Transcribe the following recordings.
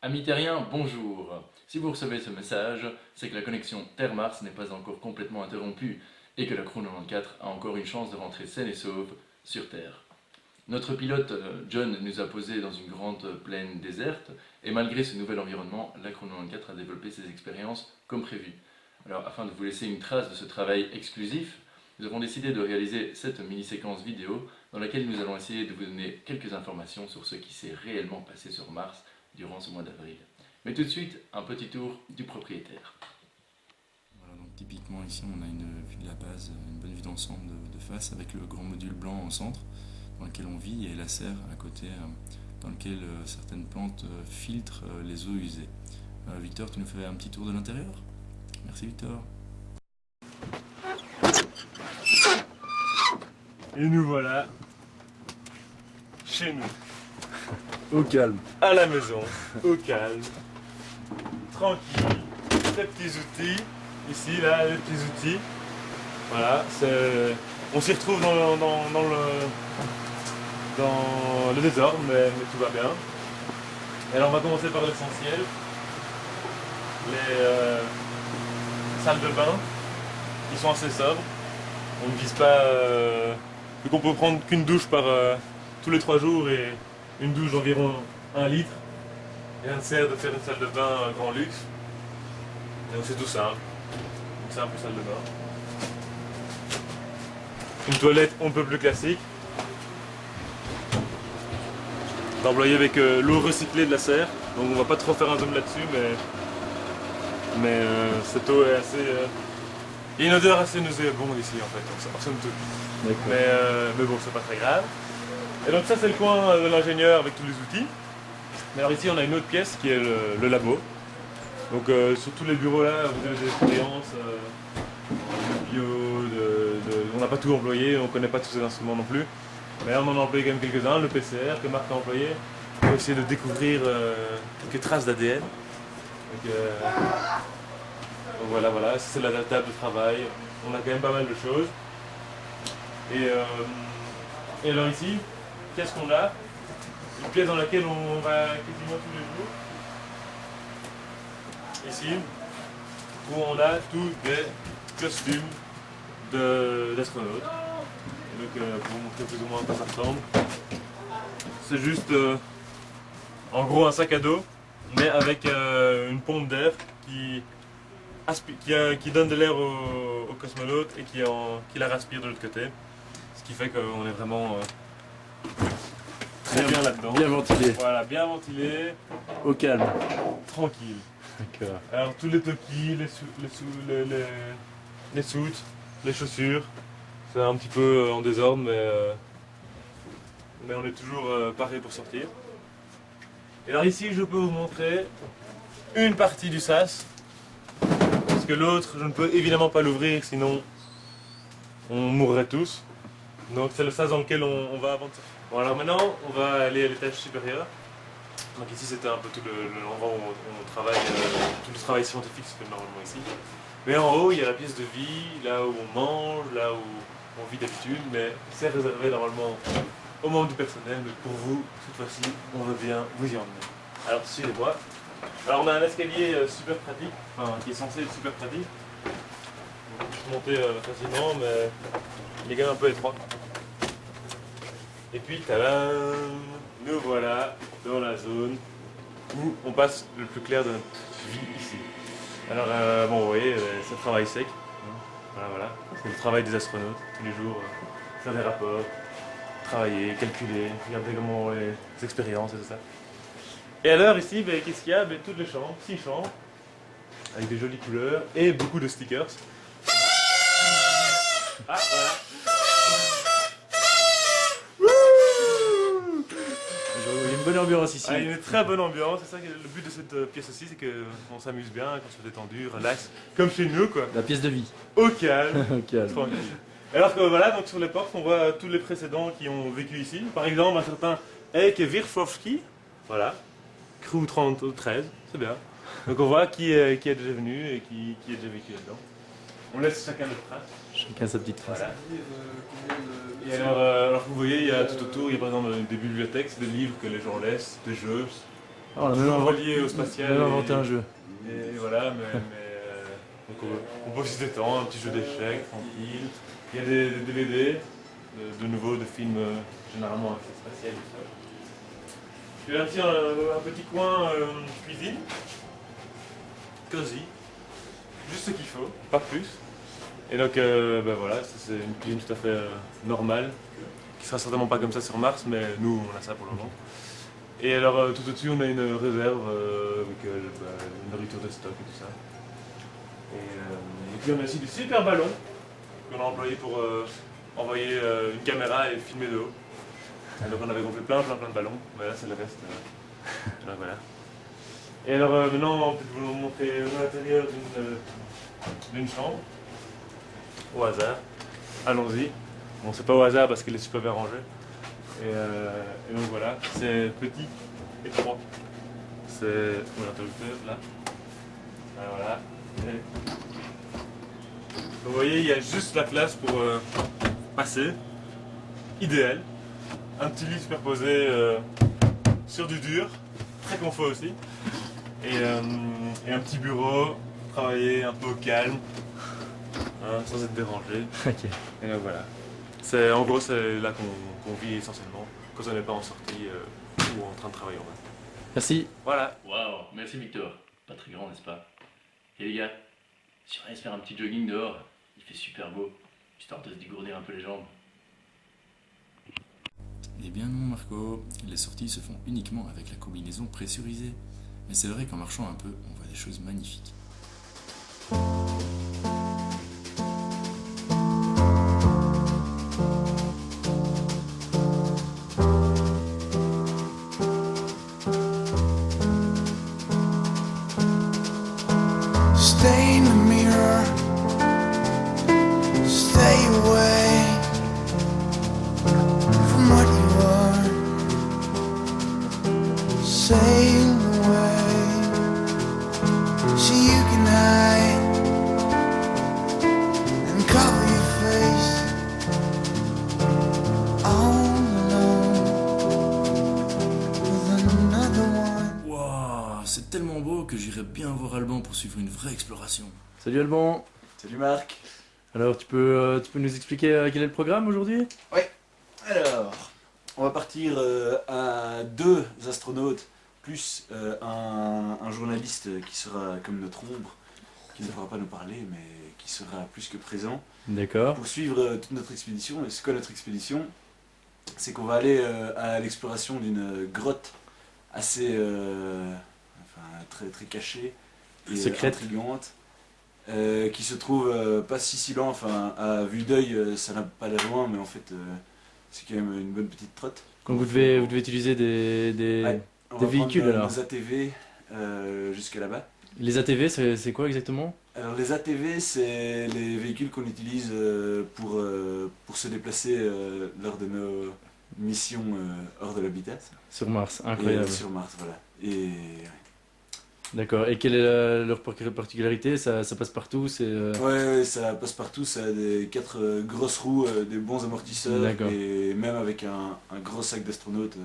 Amis terriens, bonjour. Si vous recevez ce message, c'est que la connexion Terre-Mars n'est pas encore complètement interrompue et que la Crew 94 a encore une chance de rentrer saine et sauve sur Terre. Notre pilote John nous a posé dans une grande plaine déserte et malgré ce nouvel environnement, la Crew 94 a développé ses expériences comme prévu. Alors afin de vous laisser une trace de ce travail exclusif, nous avons décidé de réaliser cette mini-séquence vidéo dans laquelle nous allons essayer de vous donner quelques informations sur ce qui s'est réellement passé sur Mars durant ce mois d'avril. Mais tout de suite, un petit tour du propriétaire. Voilà, donc typiquement ici on a une vue de la base, une bonne vue d'ensemble de face avec le grand module blanc au centre dans lequel on vit et la serre à côté dans lequel certaines plantes filtrent les eaux usées. Victor, tu nous fais un petit tour de l'intérieur? Merci Victor. Et nous voilà chez nous. Au calme. À la maison, au calme, tranquille, les petits outils, ici, là, les petits outils. Voilà, on s'y retrouve dans le désordre, mais tout va bien. Et alors on va commencer par l'essentiel, les salles de bain, qui sont assez sobres. On ne vise pas, vu qu'on peut prendre qu'une douche par tous les 3 jours et une douche d'environ 1 litre. Rien ne sert de faire une salle de bain grand luxe. Donc c'est tout simple. Une simple salle de bain. Une toilette on ne peut plus classique. D'employer avec l'eau recyclée de la serre. Donc on va pas trop faire un zoom là-dessus, mais cette eau est assez... Il y a une odeur assez nauséabonde ici en fait, en somme toute. Mais bon, c'est pas très grave. Et donc ça c'est le coin de l'ingénieur avec tous les outils. Mais alors ici on a une autre pièce qui est le labo. Donc sur tous les bureaux là, vous avez des expériences de bio, on n'a pas tout employé, on ne connaît pas tous ces instruments non plus. Mais on en a employé quand même quelques-uns, le PCR que Marc a employé, pour essayer de découvrir quelques traces d'ADN. Donc voilà, c'est la table de travail, on a quand même pas mal de choses. Et alors ici, qu'est-ce qu'on a? Une pièce dans laquelle on va quasiment tous les jours. Ici, où on a tous des costumes d'astronautes. Donc pour vous montrer plus ou moins à quoi ça ressemble. C'est juste en gros un sac à dos, mais avec une pompe d'air qui donne de l'air aux cosmonautes et qui la respire de l'autre côté. Ce qui fait qu'on est vraiment très bien là-dedans. Bien ventilé. Voilà, bien ventilé, Au calme. tranquille. D'accord. Alors tous les toquis, les soutes, les chaussures, c'est un petit peu en désordre, mais on est toujours paré pour sortir. Et alors ici je peux vous montrer une partie du sas, parce que l'autre je ne peux évidemment pas l'ouvrir sinon on mourrait tous. Donc c'est le sas dans lequel on va avant de sortir. Bon alors maintenant on va aller à l'étage supérieur. Donc ici c'était un peu tout l'endroit où on travaille, tout le travail scientifique se fait normalement ici. Mais en haut il y a la pièce de vie, là où on mange, là où on vit d'habitude, mais c'est réservé normalement aux membres du personnel, mais pour vous, cette fois-ci, on veut bien vous y emmener. Alors suivez-moi. Alors on a un escalier super pratique, enfin qui est censé être super pratique. On peut monter facilement, mais il est quand même un peu étroit. Et puis tadam, nous voilà dans la zone où on passe le plus clair de notre vie ici. Alors bon, vous voyez, c'est le travail sec. Voilà. C'est le travail des astronautes, tous les jours, faire des rapports, travailler, calculer, regarder comment les expériences et tout ça. Et alors ici, ben, qu'est-ce qu'il y a? Ben, toutes les chambres, 6 chambres, avec des jolies couleurs et beaucoup de stickers. Ah voilà. Il y a une bonne ambiance ici. Ah, il y a une très bonne ambiance, c'est ça que le but de cette pièce aussi, c'est qu'on s'amuse bien, qu'on soit détendu, relax, comme chez nous quoi. La pièce de vie. Au calme, Au calme. tranquille. Alors que voilà, donc sur les portes, on voit tous les précédents qui ont vécu ici. Par exemple, un certain Eike Wirfowski, voilà, Crew 13, c'est bien. Donc on voit qui est déjà venu et qui est déjà vécu là-dedans. On laisse chacun notre trace. Chacun sa petite trace. Voilà. Et alors que vous voyez, il y a tout autour, il y a par exemple des bibliothèques, c'est des livres que les gens laissent, des jeux, Ah, on a toujours même, reliés au spatial. même inventé un jeu. Et voilà, donc on peut aussi se détendre, un petit jeu d'échecs, tranquille. Il y a des DVD, de nouveau, de films généralement avec le spatial et tout ça. Il y a aussi un petit coin cuisine, cosy, juste ce qu'il faut, pas plus. Et donc ben voilà, ça, c'est une cuisine tout à fait normale, qui sera certainement pas comme ça sur Mars, mais nous on a ça pour le moment. Et alors tout au-dessus on a une réserve avec une nourriture de stock et tout ça. Et puis on a aussi des super ballons qu'on a employés pour envoyer une caméra et filmer de haut. Et donc on avait gonflé plein de ballons, mais là c'est le reste. Donc voilà. Et alors maintenant on peut vous montrer l'intérieur d'une chambre. Au hasard. Allons-y. Bon, c'est pas au hasard parce qu'il est super bien rangé. Et donc voilà, c'est petit, étroit. C'est mon interrupteur là. Ah, voilà. Et... Vous voyez, il y a juste la place pour passer. Idéal. Un petit lit superposé sur du dur, très confort aussi. Et un petit bureau, travailler un peu au calme. Hein, sans être dérangé. Ok. Et donc voilà. En gros, c'est là qu'on vit essentiellement, quand on n'est pas en sortie ou en train de travailler en bas. Merci. Voilà. Waouh, merci Victor. Pas très grand, n'est-ce pas? Et les gars, si on allait se faire un petit jogging dehors, il fait super beau, histoire de se dégourdir un peu les jambes. Eh bien non Marco, les sorties se font uniquement avec la combinaison pressurisée. Mais c'est vrai qu'en marchant un peu, on voit des choses magnifiques. Stay in the mirror, stay away from what you are, sail away so you can hide and cover your face all alone with another one. Waouh, c'est tellement beau que j'irais bien voir Alban pour suivre une vraie exploration. Salut Alban. Salut Marc. Alors tu peux nous expliquer quel est le programme aujourd'hui? Alors, on va partir à 2 astronautes plus un journaliste qui sera comme notre ombre, qui ne pourra pas nous parler mais qui sera plus que présent D'accord. pour suivre toute notre expédition. Et c'est quoi notre expédition? C'est qu'on va aller à l'exploration d'une grotte assez très, très cachée et Secrète. intrigante. Qui se trouve pas si loin, enfin à vue d'œil ça n'a pas l'air loin, mais en fait c'est quand même une bonne petite trotte. Donc vous devez utiliser des... Ouais, on des va véhicules, prendre alors. des ATV jusqu'à là-bas. Les ATV, c'est quoi exactement? Alors les ATV c'est les véhicules qu'on utilise pour se déplacer lors de nos missions hors de l'habitat. Sur Mars, Et, incroyable. sur Mars, voilà. Et D'accord. Et quelle est leur particularité? Ça passe partout, c'est... ouais, ça passe partout, ça a des 4 grosses roues, des bons amortisseurs, D'accord. et même avec un gros sac d'astronaute.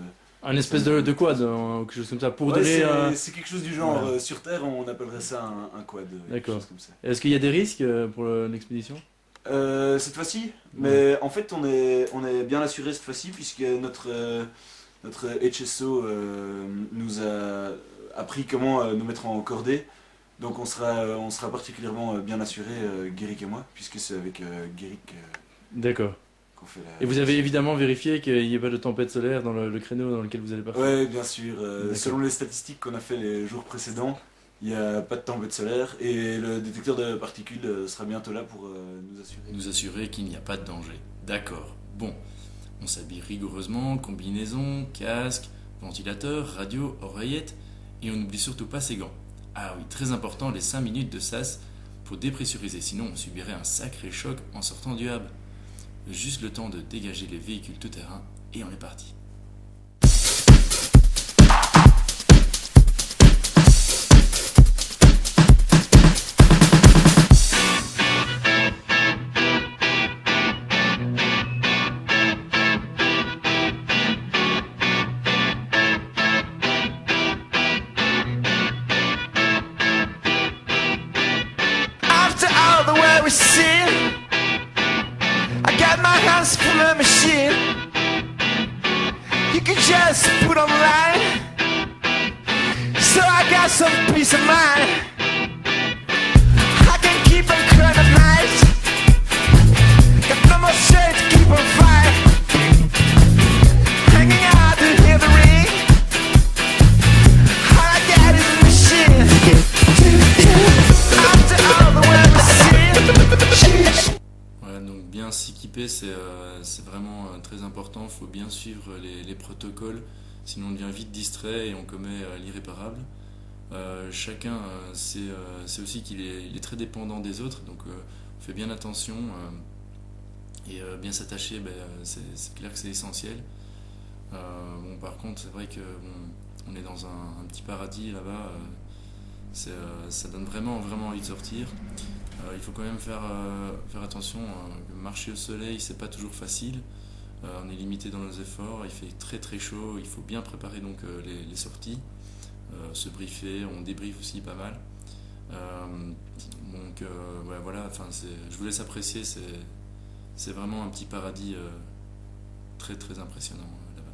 Un espèce de quad, ou quelque chose comme ça, pour Ouais, donner... c'est quelque chose du genre, Voilà. sur Terre on appellerait ça un quad, quelque D'accord. chose comme ça. Est-ce qu'il y a des risques pour l'expédition? Cette fois-ci, mais en fait on est bien assuré cette fois-ci puisque notre HSO nous a appris comment nous mettre en cordée. Donc on sera particulièrement bien assuré, Guéric et moi, puisque c'est avec Guéric D'accord. qu'on fait la... Et vous avez évidemment vérifié qu'il n'y ait pas de tempête solaire dans le créneau dans lequel vous allez partir? Ouais, bien sûr. D'accord. Selon les statistiques qu'on a fait les jours précédents, il n'y a pas de tempête solaire et le détecteur de particules sera bientôt là pour nous assurer. Nous assurer qu'il n'y a pas de danger. D'accord. Bon, on s'habille rigoureusement, combinaison, casque, ventilateur, radio, oreillette, et on n'oublie surtout pas ses gants. Ah oui, très important, les 5 minutes de sas pour dépressuriser, sinon on subirait un sacré choc en sortant du hub. Juste le temps de dégager les véhicules tout-terrain et on est parti. After all the way we see, I got my hands full of machine. You can just put online, so I got some peace of mind. I can keep on crying at night, got no more shade to keep on fire. Hanging out to hear the ring, all I got is a machine. After all the way we see. Voilà, donc bien s'équiper, c'est vraiment très important. Il faut bien suivre les protocoles, sinon on devient vite distrait et on commet l'irréparable. Chacun sait aussi qu'il est très dépendant des autres, donc on fait bien attention et bien s'attacher, c'est clair que c'est essentiel. Bon, par contre, c'est vrai que on est dans un petit paradis là-bas, ça donne vraiment envie de sortir. Il faut quand même faire attention, marcher au soleil, c'est pas toujours facile. On est limité dans nos efforts, il fait très très chaud, il faut bien préparer donc les sorties, se briefer, on débriefe aussi pas mal. Ouais, voilà, je vous laisse apprécier, c'est vraiment un petit paradis très très impressionnant là-bas.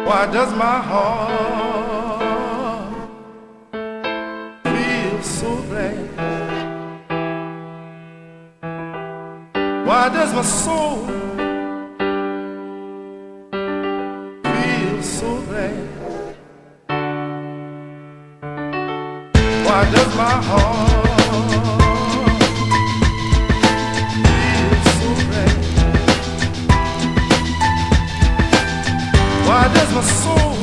Why does my heart feel so glad? Why does my soul feel so glad? Why does my heart feel so glad? Why does my soul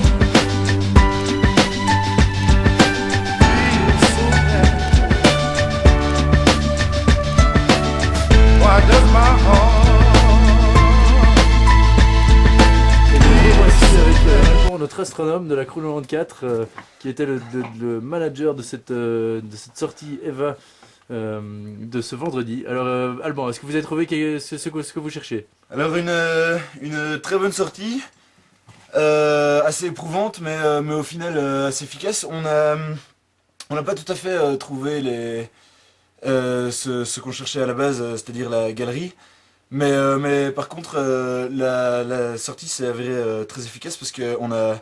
feel so glad? Why does my heart Et nous voici avec notre astronome de la Crew 94 qui était le manager de cette sortie EVA de ce vendredi. Alors Alban, est-ce que vous avez trouvé ce que vous cherchez? Alors une très bonne sortie, assez éprouvante mais au final assez efficace. On n'a pas tout à fait trouvé ce qu'on cherchait à la base, c'est-à-dire la galerie. Mais par contre la sortie s'est avérée très efficace parce qu'on a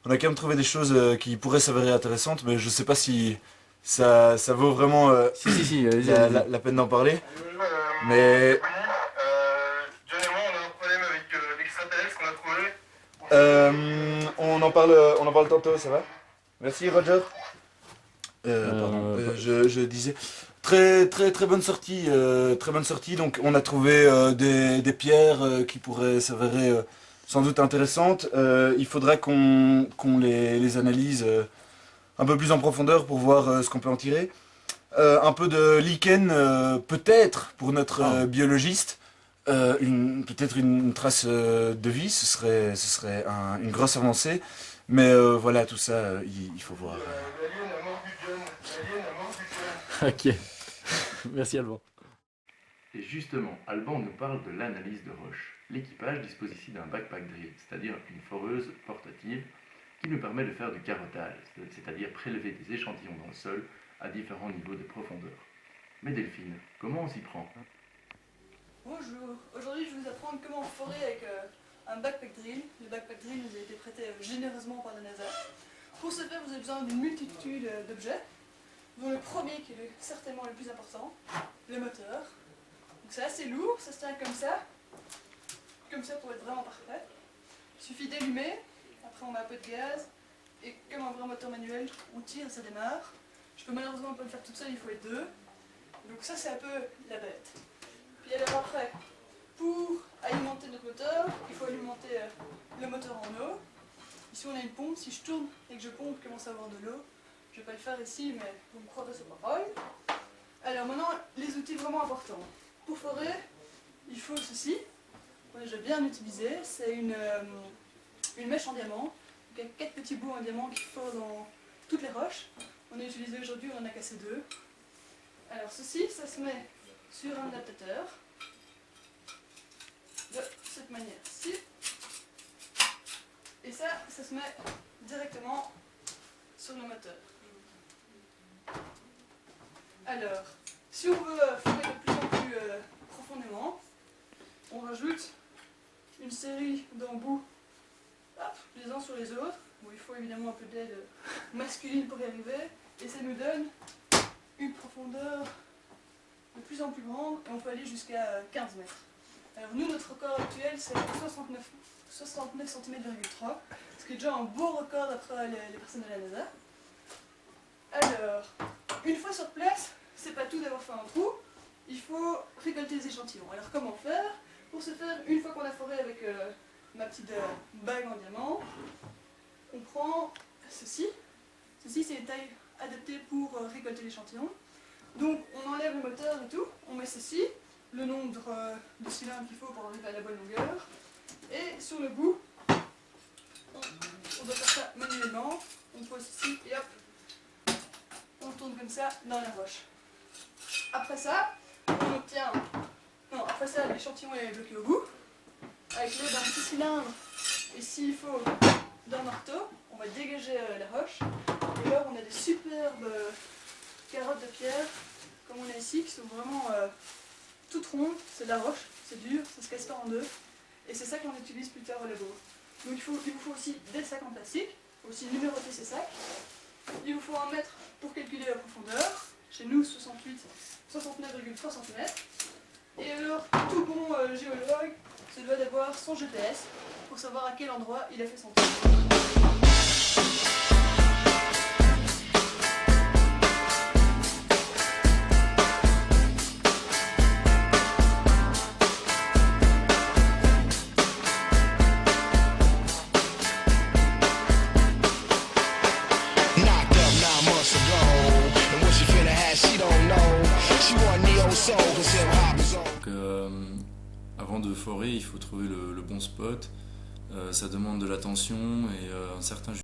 quand même trouvé des choses qui pourraient s'avérer intéressantes, mais je sais pas si ça vaut vraiment Si, allez-y, allez-y. la peine d'en parler. Mais John et moi, on a un problème avec l'extraterrestre qu'on a trouvé. on en parle tantôt, ça va? Merci Roger. Pardon, je disais très bonne sortie, Donc on a trouvé des pierres qui pourraient s'avérer sans doute intéressantes. Il faudra qu'on les analyse un peu plus en profondeur pour voir ce qu'on peut en tirer. Un peu de lichen peut-être pour notre biologiste. Peut-être une trace de vie, ce serait une grosse avancée. Mais voilà, tout ça, il faut voir. Ok, merci Alban. Et justement, Alban nous parle de l'analyse de roches. L'équipage dispose ici d'un backpack drill, c'est-à-dire une foreuse portative qui nous permet de faire du carottage, c'est-à-dire prélever des échantillons dans le sol à différents niveaux de profondeur. Mais Delphine, comment on s'y prend? Bonjour, aujourd'hui je vais vous apprendre comment forer avec un backpack drill. Le backpack drill nous a été prêté généreusement par la NASA. Pour ce faire, vous avez besoin d'une multitude d'objets, dont le premier qui est certainement le plus important, le moteur. Donc c'est assez lourd, ça se tient comme ça pour être vraiment parfait. Il suffit d'allumer, après on met un peu de gaz, et comme un vrai moteur manuel, on tire et ça démarre. Je peux malheureusement pas le faire toute seule, il faut être deux. Donc ça c'est un peu la bête. Puis alors après, pour alimenter notre moteur, il faut alimenter le moteur en eau. Ici on a une pompe, si je tourne et que je pompe, je commence à avoir de l'eau. Je vais pas le faire ici, mais vous me croirez c'est pareil. Alors maintenant, les outils vraiment importants. Pour forer, il faut ceci. Moi j'ai bien utilisé, c'est une mèche en diamant. Donc avec 4 petits bouts en diamant qui forent dans toutes les roches. On a utilisé aujourd'hui, on en a cassé 2. Alors ceci, ça se met sur un adaptateur. De cette manière-ci. Et ça se met directement sur le moteur. Alors, si on veut forer de plus en plus profondément, on rajoute une série d'embouts les uns sur les autres. Bon, il faut évidemment un peu d'aide masculine pour y arriver. Et ça nous donne une profondeur de plus en plus grande et on peut aller jusqu'à 15 mètres. Alors nous, notre record actuel, c'est 69 cm,3, ce qui est déjà un beau record d'après les personnes de la NASA. Alors, une fois sur place, c'est pas tout d'avoir fait un trou, il faut récolter les échantillons. Alors comment faire? Pour ce faire, une fois qu'on a foré avec ma petite bague en diamant, on prend ceci. Ceci, c'est une taille adaptée pour récolter l'échantillon. Donc on enlève le moteur et tout, on met ceci, le nombre de cylindres qu'il faut pour arriver à la bonne longueur. Et sur le bout, on doit faire ça manuellement. On pose ici et hop, on tourne comme ça dans la roche. Après ça, on obtient... Non, après ça, l'échantillon est bloqué au bout. Avec l'aide d'un petit cylindre, et s'il faut d'un marteau, on va dégager la roche. Et là, on a des superbes carottes de pierre, comme on a ici, qui sont vraiment toutes rondes. C'est de la roche, c'est dur, ça se casse pas en deux. Et c'est ça qu'on utilise plus tard au labo. Donc il vous faut aussi des sacs en plastique, il faut aussi numéroter ces sacs. Il vous faut 1 mètre pour calculer la profondeur. Chez nous, 69,3 cm. Et alors, tout bon géologue se doit d'avoir son GPS pour savoir à quel endroit il a fait son tour. Donc, avant de forer, il faut trouver le bon spot. Ça demande de l'attention et un certain